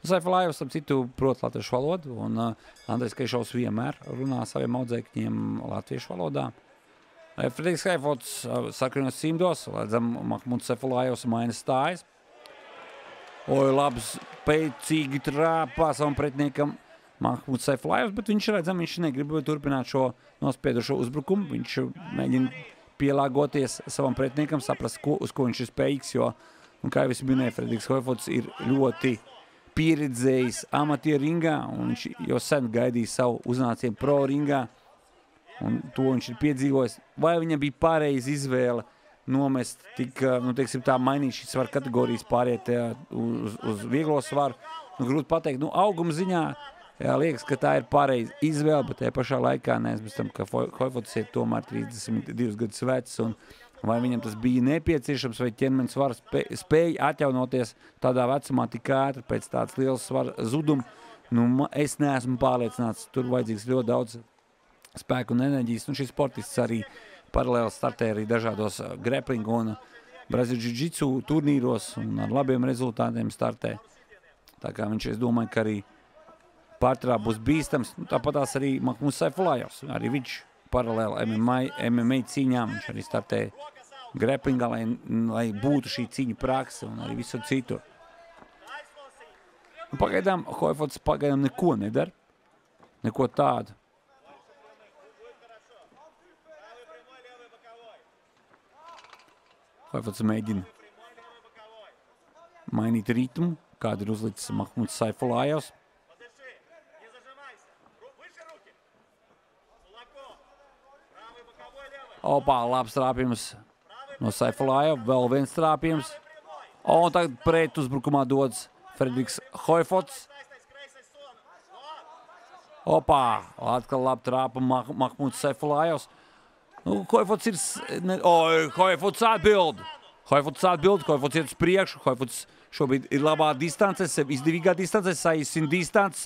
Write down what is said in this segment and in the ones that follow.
Saifulājevs, ap citu, prot latviešu valodu, un Andrejs Keišovs vienmēr runā saviem audzēkņiem latviešu valodā. Fredriks Haifots sakrinos cimdos, redzam, Mahmuds Saifulājevs maina stājas. Oi, labs, pēcīgi trāpā savam pretiniekam Mahmuds Saifulājevs, bet viņš redzam, viņš negrib turpināt šo nospiedušo uzbrukumu. Viņš mēģina pielāgoties savam pretiniekam, saprast, uz ko viņš ir spējīgs, jo, un kā jau es minēju, Fredriks Haifots ir ļoti pieredzējis amatieru ringā, un viņš jau sen gaidīja savu uznācienu pro ringā, un to viņš ir piedzīvojis. Vai viņam bija pareiza izvēle nomest tik, teiksim tā, mainīt šīs svaru kategorijas pāriet uz vieglo svaru? Grūti pateikt, auguma ziņā, liekas, ka tā ir pareiza izvēle, bet tajā pašā laikā neaizmirstam, ka Haifots ir tomēr 32 gadus vecs, un vai viņam tas bija nepieciešams, vai ķermenis svars spēja atjaunoties tādā vecumā tik ātri pēc tāds liels svara zuduma. Es neesmu pārliecināts, tur vajadzīgs ļoti daudz spēku un enerģijas. Šis sportists arī paralēli startē arī dažādos grappling un Brazīļu jiu-jitsu turnīros un ar labiem rezultātiem startē. Tā kā viņš, es domāju, ka arī pārtrā būs bīstams. Tāpatās arī Mahmuds Saifulājevs, arī viņš paralēli MMA cīņām, viņš arī startē grapplingā, lai būtu šī cīņa prakse un arī visu citu. Pagaidām Haifots neko nedara, neko tādu. Haifots mēģina mainīt ritmu, kādu ir uzlicis Mahmuds Saifulājevs. Opā, labs trāpījums no Saifulājeva, vēl viens trāpījums. Un tagad pret uzbrukumā dodas Fredriks Haifots. Opā, atkal labi trāpa Mahmuds Saifulājevs. Haifots ir... Haifots atbild. Haifots iet uz priekšu. Haifots šobrīd ir labā distancē, sev izdevīgā distancē, saīsina distanci,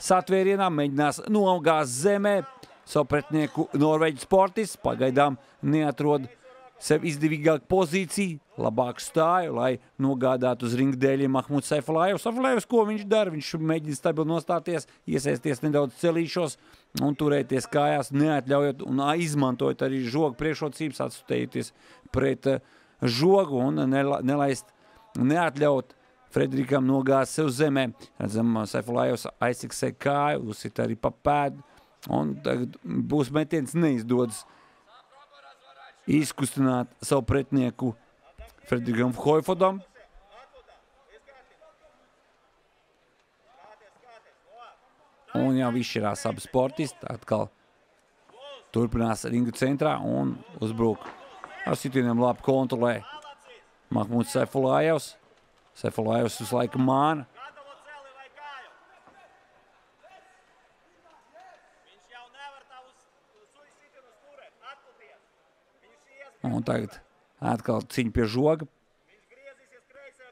satvērienā, mēģinās nogāzt zemē. Savu pretinieku norvēģu sportists pagaidām neatrod sev izdevīgāku pozīciju, labāku stāju, lai nogādātu uz ringdēļiem Mahmuds Saifulājevs. Saifulājevs, ko viņš dara? Viņš mēģina stabili nostāties, iesaisties nedaudz celīšos un turēties kājās, neatļaujot un izmantojot arī žogu priekšrocības, atstutējoties pret žogu un neatļaut Fredrikam nogāzt sev zemē. Redzam, Saifulājevs aizsiksē kāju, uzsit arī pa pēdu. Un tagad būs metiens neizdodas izkustināt savu pretinieku Fredrikam Haifotam. Un jau izšķirās abi sportisti, atkal turpinās ringu centrā un uzbruk. Ar sitieniem labi kontrolē Mahmuds Saifulājevs. Saifulājevs uz laiku māna. Un tagad atkal cīņa pie žoga.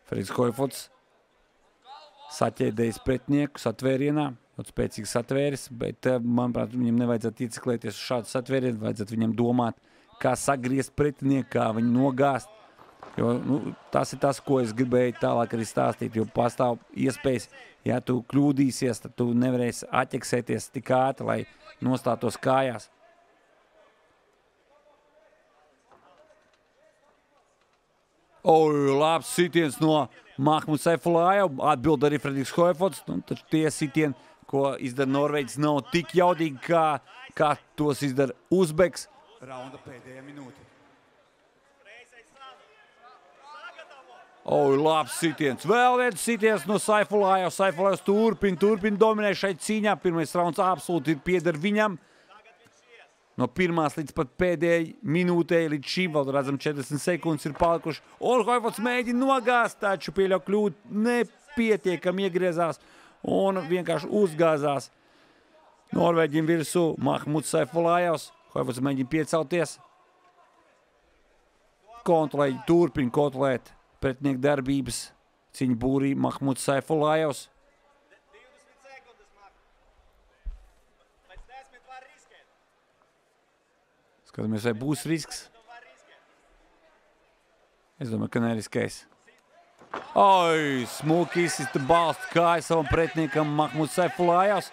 Fredriks Haifots saķēdējis pretinieku satvērienā, ļoti spēcīgi satvēris, bet, manuprāt, viņam nevajadzētu ieciklēties uz šādu satvērienu, vajadzētu viņam domāt, kā sagriezt pretinieku, kā viņu nogāzt. Jo tas ir tas, ko es gribēju tālāk arī stāstīt, jo pastāv iespējas, ja tu kļūdīsies, tad tu nevarēsi atķeksēties tik ātri, lai nostātos kājās. Labs sitiens no Mahmuds Saifulājeva, atbild arī Fredriks Haifots. Taču tie sitieni, ko izdara Norvēģis, nav tik jaudīgi, kā tos izdara Uzbeks. Raunda pēdējā minūte. Labs sitiens. Vēl viens sitiens no Saifulājeva. Saifulājevs turpina dominēt šai cīņā. Pirmais rauns absolūti pieder viņam. No pirmās līdz pat pēdējai minūtei līdz šīm vēl redzam 40 sekundes ir palikuši. Un Haifots mēģina nogāzt, taču pieļauj kļūdu, nepietiekami iegriezās un vienkārši uzgāzās. Norvēģim virsū Mahmuds Saifulājevs. Haifots mēģina piecelties. Turpina kontrolēt pretinieku darbības. Cīņa būrī Mahmuds Saifulājevs. Skatāmies, vai būs risks. Es domāju, ka neriskēs. Oi, smuki izsista balstu kāju savam pretiniekam Mahmuds Saifulājevs.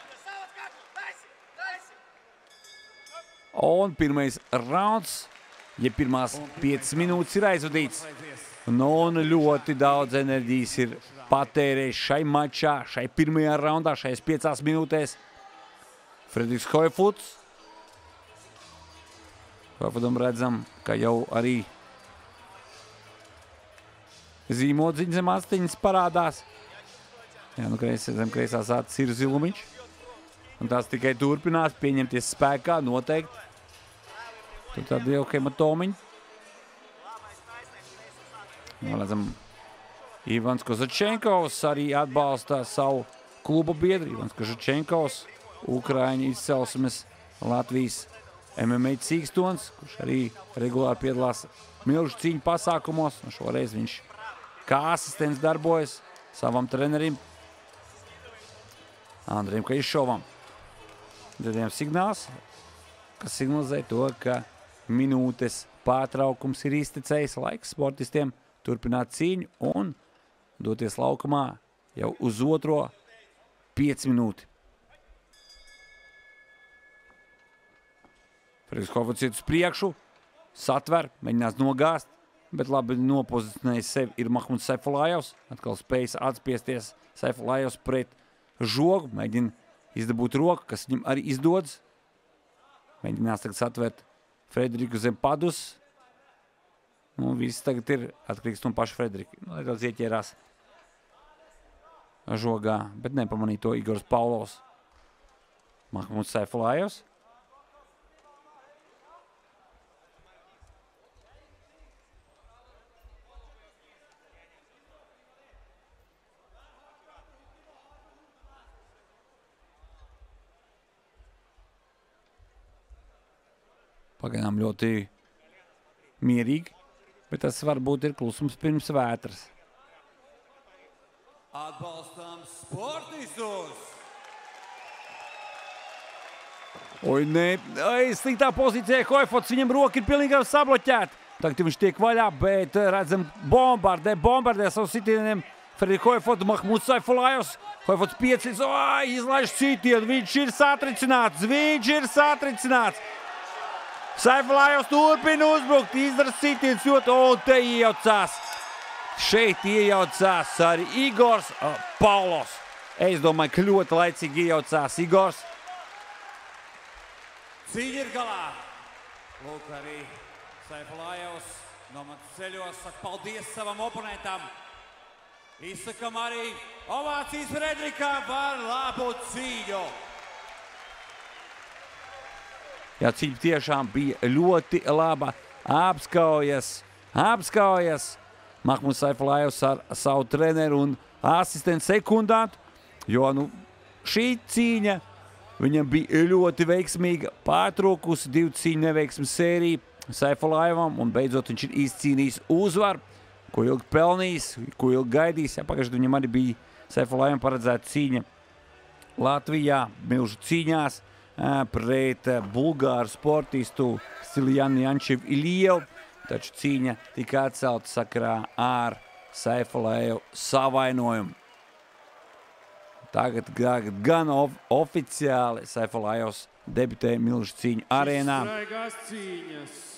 Un pirmais rauns, ja pirmās 5 minūtes ir aizvadīts. Un ļoti daudz enerģijas ir patērējis šai mačā, šai pirmajā raundā, šais 5 minūtēs. Frederiks Hoifuts. Hoifutam redzam, ka jau arī zīmodziņas zem astiņas parādās. Jā, nu zem kreisās acis ir zilumiņš. Un tās tikai turpinās pieņemties spēkā, noteikti. Tur tāda jau hematomiņa. Redzam, Ivans Kozačenkovs arī atbalsta savu kluba biedru. Ivans Kozačenkovs, Ukraiņu izcelsmes Latvijas MMA cīkstons, kurš arī regulāri piedalās milžu cīņu pasākumos. Un šoreiz viņš kā asistents darbojas savam trenerim Andrejam Kaišovam. Dzirdējām signāls, kas signalizē to, ka minūtes pārtraukums ir iztecējis, laiks sportistiem turpināt cīņu un doties laukumā jau uz otro 5 minūti. Frederiks Hoifuts iet uz priekšu, satver, mēģinās nogāzt, bet labi nopozicionējis sevi ir Mahmuds Saifulājevs. Atkal spējas atspiesties Saifulājevs pret žogu, mēģina izdabūt roku, kas viņam arī izdodas. Mēģinās tagad satvert Frederiku zem padus. Nu, viss tagad ir atkarīgs no paša Frederika. Nedaudz ieķērās žogā, bet nepamanīja to Igors Paulovs. Mahmuds Saifulājevs. Pagaidām ļoti mierīgi, bet tas varbūt ir klusums pirms vētras. Atbalstam sportistus! Oi, nē, sliktā pozīcijā Hoifuts, viņam roka ir pilnīgi sabloķēta. Tagad viņš tiek vaļā, bet redzam bombardē savu sitieniem. Frederiks Hoifuts, Mahmuds Saifulājevs. Hoifuts piecīs, izlaiž sitienu, viņš ir satricināts. Saifulājevs turpina uzbrukt, izdara sitiens, un te iejaucās. Šeit iejaucās arī Igors Paulovs. Es domāju, ka ļoti laicīgi iejaucās Igors. Cīņa ir galā. Lūk, arī Saifulājevs nometas ceļos, saka paldies savam oponentam. Izsakam arī ovācijas Frederikam par labu cīņu. Jā, cīņa tiešām bija ļoti laba. Apskaujas. Mahmuds Saifulājevs ar savu treneru un asistentu sekundātu, jo šī cīņa viņam bija ļoti veiksmīga, pārtrūkusi 2 cīņu neveiksmes sēriju Saifulājevam, un beidzot viņš ir izcīnījis uzvaru, ko ilgi pelnījis, ko ilgi gaidījis. Pagājušajā viņam arī bija Saifulājevam paredzēta cīņa Latvijā, milžu cīņās pret bulgāru sportistu Stiljanu Jančevu Ilievu, taču cīņa tika atcelta sakarā ar Saifulājevu savainojumu. Tagad gan oficiāli Saifulājevs debitē milžu cīņu arēnā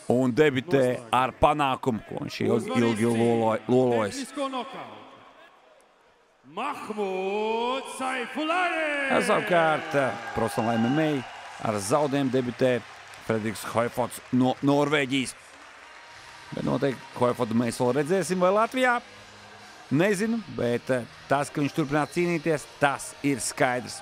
un debitē ar panākumu, ko viņš ilgi lolojas. Mahmuds Saifulājevs! Savukārt, profesionālajā MMA ar zaudējumu debitē Frederiks Hoifuts no Norvēģijas. Bet noteikti Hoifutu mēs vēl redzēsim vai Latvijā. Nezinu, bet tas, ka viņš turpinās cīnīties, tas ir skaidrs.